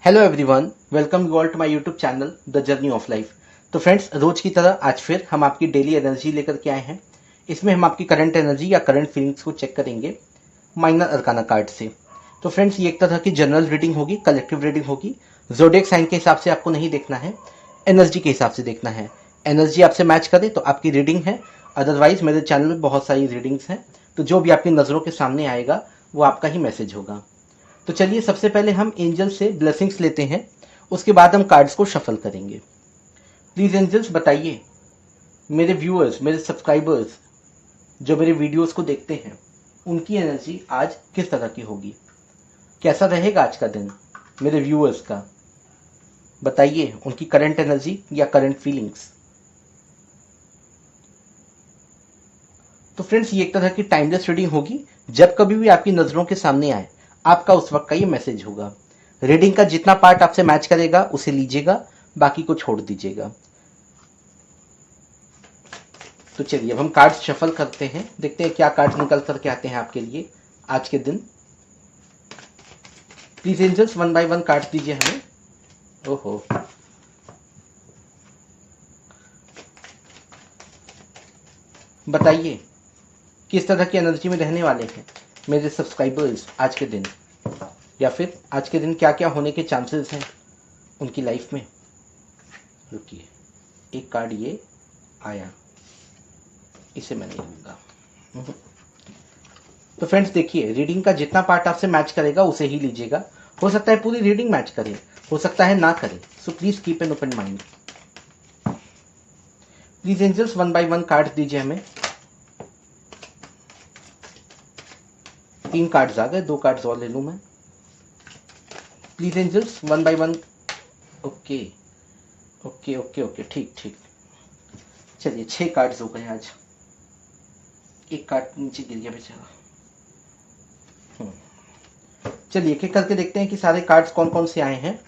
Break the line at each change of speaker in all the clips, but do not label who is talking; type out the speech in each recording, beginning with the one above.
Hello everyone, welcome you all to my YouTube channel the journey of life. तो friends, रोज की तरह आज फिर हम आपकी डेली एनर्जी लेकर के आए हैं। इसमें हम आपकी करंट एनर्जी या करंट फीलिंग्स को चेक करेंगे माइनर अरकाना कार्ड से। तो फ्रेंड्स, ये एक तरह की जनरल रीडिंग होगी, कलेक्टिव रीडिंग होगी। ज़ोडिएक साइन के हिसाब से आपको नहीं देखना है, एनर्जी के हिसाब से देखना है। एनर्जी आपसे मैच करे तो आपकी रीडिंग है, अदरवाइज मेरे चैनल में बहुत सारी रीडिंग्स हैं, तो जो भी आपकी नज़रों के सामने आएगा वो आपका ही मैसेज होगा। तो चलिए, सबसे पहले हम एंजल से ब्लेसिंग्स लेते हैं, उसके बाद हम कार्ड्स को शफल करेंगे। प्लीज एंजल्स बताइए, मेरे व्यूअर्स, मेरे सब्सक्राइबर्स जो मेरे वीडियोस को देखते हैं, उनकी एनर्जी आज किस तरह की होगी, कैसा रहेगा आज का दिन मेरे व्यूअर्स का। बताइए उनकी करंट एनर्जी या करंट फीलिंग्स। तो फ्रेंड्स, ये एक तरह की टाइमलेस रीडिंग होगी। जब कभी भी आपकी नजरों के सामने आए, आपका उस वक्त का ये मैसेज होगा। रीडिंग का जितना पार्ट आपसे मैच करेगा उसे लीजिएगा, बाकी को छोड़ दीजिएगा। तो चलिए, अब हम कार्ड्स शफल करते हैं, देखते हैं क्या कार्ड्स निकल करके आते हैं आपके लिए आज के दिन। Please angels, one by one cards दीजिए हमें। ओहो, बताइए किस तरह की एनर्जी में रहने वाले हैं मेरे सब्सक्राइबर्स आज के दिन, या फिर आज के दिन क्या क्या होने के चांसेस हैं उनकी लाइफ में। रुकिए, एक कार्ड ये आया, इसे मैं नहीं लूंगा। तो फ्रेंड्स देखिए, रीडिंग का जितना पार्ट आपसे मैच करेगा उसे ही लीजिएगा। हो सकता है पूरी रीडिंग मैच करे, हो सकता है ना करे, so please keep an open mind. Please angels, one by one card दीजिए हमें। 3 कार्ड्स आ गए, 2 कार्ड्स और ले लूं मैं। Please angels, one by one. Okay okay okay okay, ठीक ठीक। चलिए, 6 कार्ड्स हो गए आज। एक कार्ड नीचे गिर गया बेचारा। चलिए, एक एक करके देखते हैं कि सारे कार्ड्स कौन कौन से आए हैं।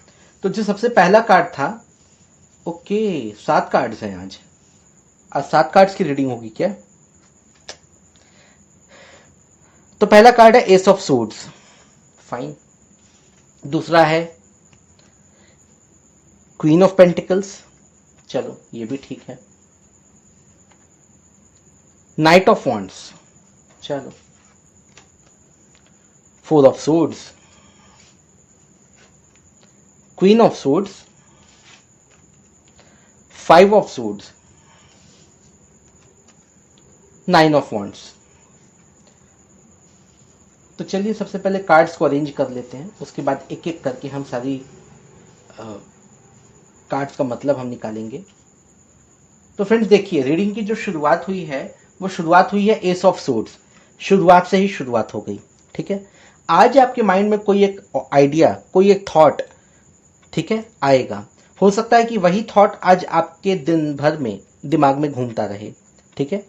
तो जो सबसे पहला कार्ड था, ओके, 7 कार्ड्स हैं आज। 7 कार्ड्स की रीडिंग होगी क्या? तो पहला कार्ड है एस ऑफ सोर्ड्स, फाइन। दूसरा है क्वीन ऑफ पेंटिकल्स, चलो ये भी ठीक है। नाइट ऑफ वॉन्ड्स, चलो। 4 of swords, queen of swords, 5 of swords, 9 of wands. तो चलिए, सबसे पहले कार्ड्स को अरेंज कर लेते हैं, उसके बाद एक एक करके हम सारी कार्ड्स का मतलब हम निकालेंगे। तो फ्रेंड्स देखिए, रीडिंग की जो शुरुआत हुई है वो शुरुआत हुई है एस ऑफ सोर्ड्स। शुरुआत से ही शुरुआत हो गई, ठीक है। आज आपके माइंड में कोई एक आइडिया, कोई एक थॉट, ठीक है, आएगा। हो सकता है कि वही थॉट आज आपके दिन भर में दिमाग में घूमता रहे, ठीक है।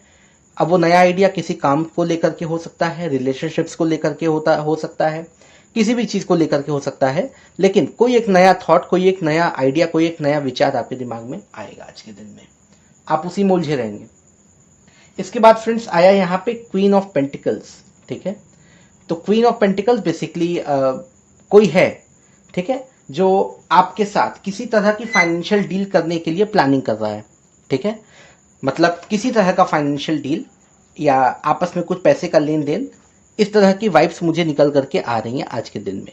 अब वो नया आइडिया किसी काम को लेकर के हो सकता है, रिलेशनशिप्स को लेकर के हो सकता है, किसी भी चीज को लेकर के हो सकता है, लेकिन कोई एक नया थॉट, कोई एक नया आइडिया, कोई एक नया विचार आपके दिमाग में आएगा आज के दिन में। आप उसी में उलझे रहेंगे। इसके बाद फ्रेंड्स आया यहाँ पे क्वीन ऑफ पेंटिकल्स, ठीक है। तो क्वीन ऑफ पेंटिकल्स बेसिकली कोई है, ठीक है, जो आपके साथ किसी तरह की फाइनेंशियल डील करने के लिए प्लानिंग कर रहा है, ठीक है। मतलब किसी तरह का फाइनेंशियल डील या आपस में कुछ पैसे का लेन देन, इस तरह की वाइब्स मुझे निकल करके आ रही हैं आज के दिन में।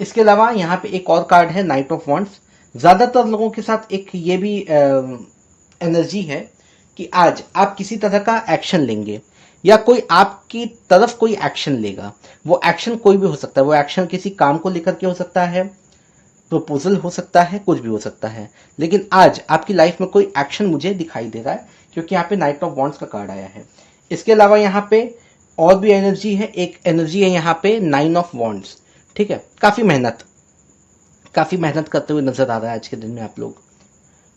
इसके अलावा यहाँ पे एक और कार्ड है नाइट ऑफ वॉन्ड्स। ज्यादातर लोगों के साथ एक ये भी एनर्जी है कि आज आप किसी तरह का एक्शन लेंगे या कोई आपकी तरफ कोई एक्शन लेगा। वो एक्शन कोई भी हो सकता है, वो एक्शन किसी काम को लेकर के हो सकता है, प्रपोजल हो सकता है, कुछ भी हो सकता है, लेकिन आज आपकी लाइफ में कोई एक्शन मुझे दिखाई दे रहा है क्योंकि यहाँ पे नाइट ऑफ वॉन्ड्स का कार्ड आया है। इसके अलावा यहाँ पे और भी एनर्जी है, एक एनर्जी है यहाँ पे 9 ऑफ वॉन्ड्स, ठीक है। काफी मेहनत करते हुए नजर आ रहा है आज के दिन में आप लोग।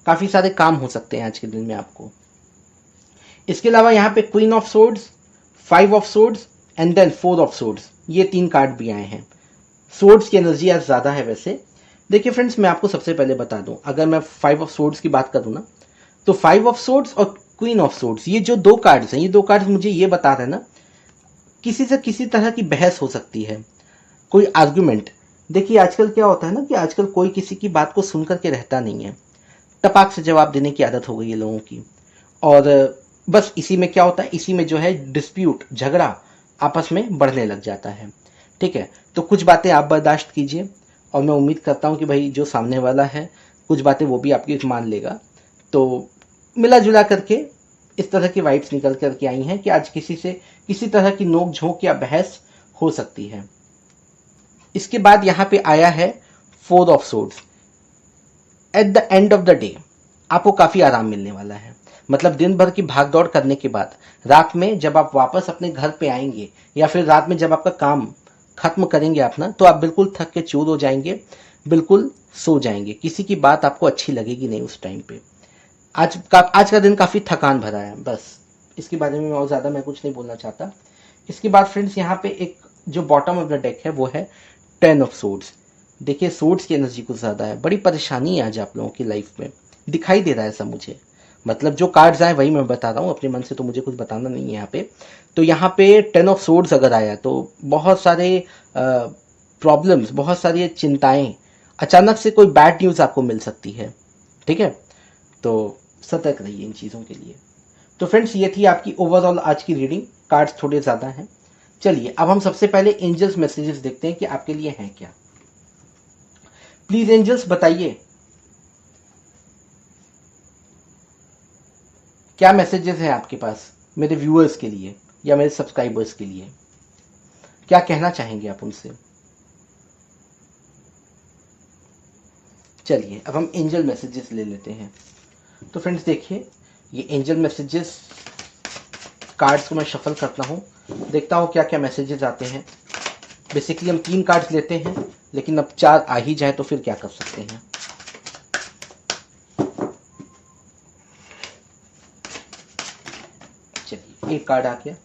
काफी सारे काम हो सकते हैं आज के दिन में आपको। इसके अलावा यहाँ पे queen of swords, 5 of swords and then 4 of swords, ये 3 कार्ड भी आए हैं। सोर्ड्स की एनर्जी आज ज्यादा है वैसे। देखिए फ्रेंड्स, मैं आपको सबसे पहले बता दूं, अगर मैं 5 ऑफ सोर्ड्स की बात करूं ना, तो 5 ऑफ सोर्ड्स और क्वीन ऑफ सोर्ड्स, ये जो 2 कार्ड्स हैं, ये 2 कार्ड्स मुझे ये बता रहे हैं ना, किसी से किसी तरह की बहस हो सकती है, कोई आर्ग्यूमेंट, देखिए आजकल क्या होता है ना कि आजकल कोई किसी की बात को सुन करके रहता नहीं है, टपाक से जवाब देने की आदत हो गई है लोगों की। और बस इसी में क्या होता है, इसी में जो है डिस्प्यूट, झगड़ा आपस में बढ़ने लग जाता है। ठीक है, तो कुछ बातें आप बर्दाश्त कीजिए और मैं उम्मीद करता हूँ कि भाई जो सामने वाला है कुछ बातें वो भी आपकी मान लेगा। तो मिला जुला करके इस तरह की वाइब्स निकल करके आई हैं कि आज किसी से किसी तरह की नोक झोंक या बहस हो सकती है। इसके बाद यहाँ पे आया है 4 of swords. At the end of the day आपको काफ़ी आराम मिलने वाला है। मतलब दिन भर की भागदौड़ करने के बाद रात में जब आप वापस अपने घर पे आएंगे या फिर रात में जब आपका काम खत्म करेंगे अपना, तो आप बिल्कुल थक के चूर हो जाएंगे, बिल्कुल सो जाएंगे। किसी की बात आपको अच्छी लगेगी नहीं उस टाइम पे। आज का दिन काफ़ी थकान भरा है। बस इसके बारे में और ज़्यादा मैं कुछ नहीं बोलना चाहता। इसके बाद फ्रेंड्स यहाँ पे एक जो बॉटम ऑफ द डेक है वो है 10 ऑफ सोर्ड्स। देखिए सोर्ड्स की एनर्जी कुछ ज़्यादा है, बड़ी परेशानी है आज आप लोगों की लाइफ में, दिखाई दे रहा है ऐसा मुझे। मतलब जो कार्ड्स आए वही मैं बता रहा हूँ अपने मन से, तो मुझे कुछ बताना नहीं है यहाँ पे। तो यहाँ पे 10 ऑफ सोर्ड्स अगर आया तो बहुत सारे प्रॉब्लम्स, बहुत सारी चिंताएं, अचानक से कोई बैड न्यूज़ आपको मिल सकती है। ठीक है, तो सतर्क रहिए इन चीज़ों के लिए। तो फ्रेंड्स ये थी आपकी ओवरऑल आज की रीडिंग। कार्ड्स थोड़े ज़्यादा हैं। चलिए अब हम सबसे पहले एंजल्स मैसेजेस देखते हैं कि आपके लिए हैं क्या। प्लीज एंजल्स बताइए क्या मैसेजेस हैं आपके पास मेरे व्यूअर्स के लिए या मेरे सब्सक्राइबर्स के लिए, क्या कहना चाहेंगे आप उनसे। चलिए अब हम एंजल मैसेजेस ले लेते हैं। तो फ्रेंड्स देखिए ये एंजल मैसेजेस कार्ड्स को मैं शफल करता हूँ, देखता हूँ क्या क्या मैसेजेस आते हैं। बेसिकली हम 3 कार्ड्स लेते हैं, लेकिन अब 4 आ ही जाए तो फिर क्या कर सकते हैं। चलिए एक कार्ड आ गया,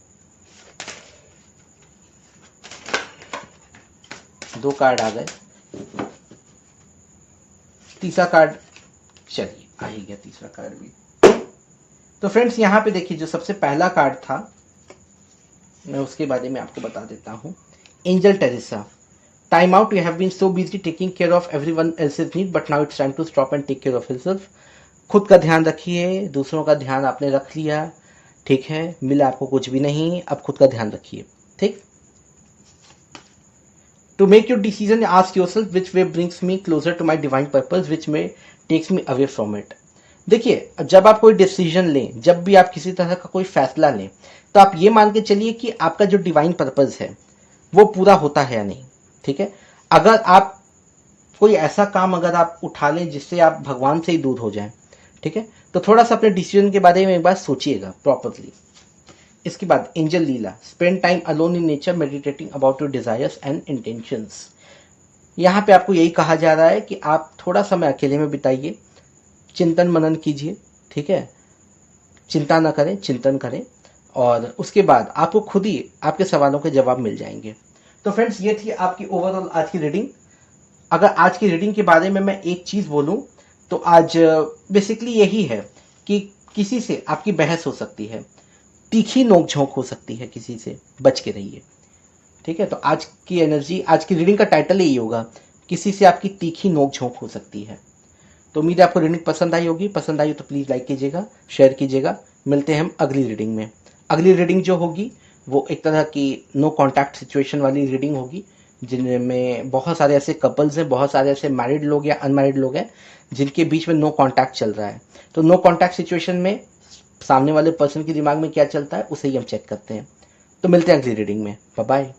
2 कार्ड आ गए, तीसरा कार्ड, चलिए आ ही गया तीसरा कार्ड भी। तो फ्रेंड्स यहाँ पे देखिए जो सबसे पहला कार्ड था मैं उसके बारे में आपको बता देता हूँ। Angel Teresa, time out, you have been so busy taking care of everyone else's need but now it's time to stop and take care of himself. खुद का ध्यान रखिए, दूसरों का ध्यान आपने रख लिया, ठीक है, मिला आपको कुछ भी नहीं, अब खुद का ध्यान रखिए। ठीक, to make your decision ask yourself which way brings me closer to my divine purpose which may takes me away from it. देखिए जब आप कोई डिसीजन लें, जब भी आप किसी तरह का कोई फैसला लें, तो आप ये मान के चलिए कि आपका जो डिवाइन पर्पस है वो पूरा होता है या नहीं। ठीक है, अगर आप कोई ऐसा काम अगर आप उठा लें जिससे आप भगवान से ही दूर हो जाएं, ठीक है, तो थोड़ा सा अपने डिसीजन के बारे में एक बार सोचिएगा प्रॉपरली। इसके बाद angel Leela, spend time alone in nature meditating about your desires and intentions. यहाँ पे आपको यही कहा जा रहा है कि आप थोड़ा समय अकेले में बिताइए, चिंतन मनन कीजिए। ठीक है, चिंता ना करें, चिंतन करें, और उसके बाद आपको खुद ही आपके सवालों के जवाब मिल जाएंगे। तो फ्रेंड्स ये थी आपकी ओवरऑल आज की रीडिंग। अगर आज की रीडिंग के बारे में मैं एक चीज़ बोलूं तो आज बेसिकली यही है कि किसी से आपकी बहस हो सकती है, तीखी नोकझोंक हो सकती है, किसी से बच के रहिए। ठीक है, तो आज की एनर्जी, आज की रीडिंग का टाइटल यही होगा, किसी से आपकी तीखी नोकझोंक हो सकती है। तो उम्मीद है आपको रीडिंग पसंद आई होगी। पसंद आई हो तो प्लीज़ लाइक कीजिएगा, शेयर कीजिएगा। मिलते हैं हम अगली रीडिंग में। अगली रीडिंग जो होगी वो एक तरह की नो कॉन्टैक्ट सिचुएशन वाली रीडिंग होगी, जिनमें बहुत सारे ऐसे कपल्स हैं, बहुत सारे ऐसे मैरिड लोग या अनमैरिड लोग हैं जिनके बीच में नो कॉन्टैक्ट चल रहा है। तो नो कॉन्टैक्ट सिचुएशन में सामने वाले पर्सन के दिमाग में क्या चलता है उसे ही हम चेक करते हैं। तो मिलते हैं अगली रीडिंग में। Bye bye.